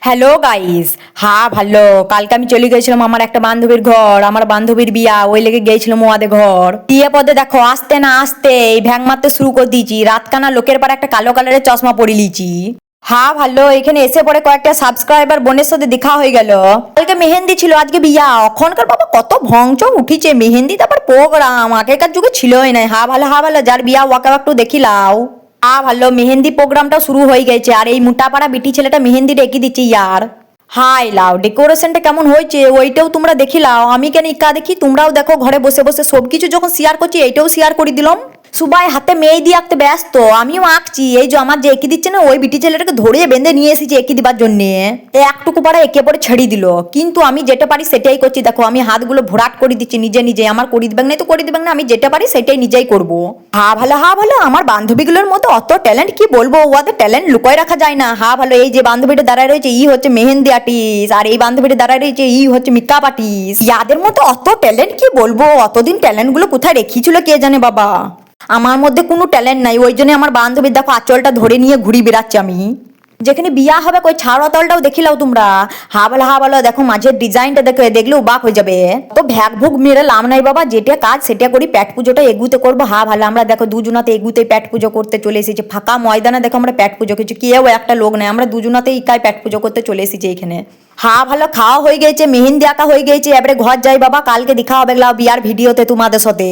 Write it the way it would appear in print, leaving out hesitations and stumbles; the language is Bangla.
Hello guys. হ্যাঁ ভালো, কালকে আমি চলে গেছিলাম আমার একটা বান্ধবীর ঘর, আমার বান্ধবীর বিয়া, ওই লেগে গেছিলাম ওদের ঘর। টিয়ে পদে দেখো আসতে না আসতে ভ্যাং মারতে শুরু করে দিয়েছি, রাতকানা লোকের পর একটা কালো কালারের চশমা পরে লিছি। হ্যাঁ ভালো, এখানে এসে পরে কয়েকটা সাবস্ক্রাইবার বোনের সাথে দেখা হয়ে গেল। কালকে মেহেন্দি ছিল, আজকে বিয়া। এখনকার বাবা কত ভংচং উঠিছে, মেহেন্দি তারপর প্রোগ্রাম আগেকার যুগে ছিলই না। হ্যাঁ ভালো, হ্যাঁ ভালো, যার বিয়া ওয়াকে একটু দেখিলাও। ভালো, মেহেন্দি প্রোগ্রামটা শুরু হয়ে গেছে, আর এই মোটাপাড়া বিটি ছেলেটা মেহেন্দিটা এঁকে দিচ্ছে ইয়ার। হাই লাও, ডেকোরেশনটা কেমন হয়েছে ওইটাও তোমরা দেখি লাও, আমি কেন ইকা দেখি, তোমরাও দেখো ঘরে বসে বসে। সবকিছু যখন শেয়ার করছি এইটাও শেয়ার করে দিলাম। সবাই হাতে মেহেদি আঁকতে ব্যস্ত, আমিও আঁকছি। এই যে আমার যে এঁকে দিচ্ছে না, ওই বিটি ছেলেটাকে ধরে বেঁধে নিয়ে এসেছি এঁকে দিবার জন্যে। একটুকু পাড়া এঁকে পরে ছেড়ে দিল, কিন্তু আমি যেটা পারি সেটাই করছি। দেখো আমি হাতগুলো ভরাট করে দিচ্ছি নিজে নিজে, আমার করে দিবেন না তো করে দিবেন না, আমি যেটা পারি সেটাই নিজেই করবো। হা ভালো, আমার বান্ধবীগুলোর মধ্যে অত ট্যালেন্ট কি বলবো, ওদের ট্যালেন্ট লুকায় রাখা যায় না। ভালো, এই যে বান্ধবীটা দাঁড়ায় রয়েছে ই হচ্ছে মেহেন্দি আর্টিস্ট, আর এই বান্ধবীটা দাঁড়ায় রয়েছে ই হচ্ছে মেকআপ আর্টিস্ট। ইয়াদের মধ্যে অত ট্যালেন্ট কি বলবো, অতদিন ট্যালেন্ট গুলো কোথায় রেখেছিল কে জানে বাবা। আমার মধ্যে কোনো ট্যালেন্ট নাই, ওই জন্য আমার বান্ধবীর দেখো আঁচলটা ধরে নিয়ে ঘুরি বেড়াচ্ছি আমি। যেখানে বিয়া হবে কই ছাড় তলটাও দেখিলাও তোমরা। হা ভালো, দেখো মাঝের ডিজাইনটা দেখে দেখলেও বাক হয়ে যাবে। তো ভ্যাগ ভুগ মেরে লাভ নাই বাবা, যেটা কাজ সেটা করি, পেট পুজোটা এগুতে করবো। ভালো, আমরা দেখো দুজনাতে এগুতে পেট পুজো করতে চলে এসেছি। ফাঁকা ময়দানে দেখো আমরা পেট পুজো করছি, কেউ একটা লোক নেই, আমরা দুজনাতে ইকাই পেট পুজো করতে চলে এসেছি এখানে। ভালো, খাওয়া হয়ে গেছে, মেহেন্দি আঁকা হয়ে গেছে, এবারে ঘর যাই বাবা, কালকে দেখা হবে বিয়ার ভিডিওতে তোমাদের সাথে।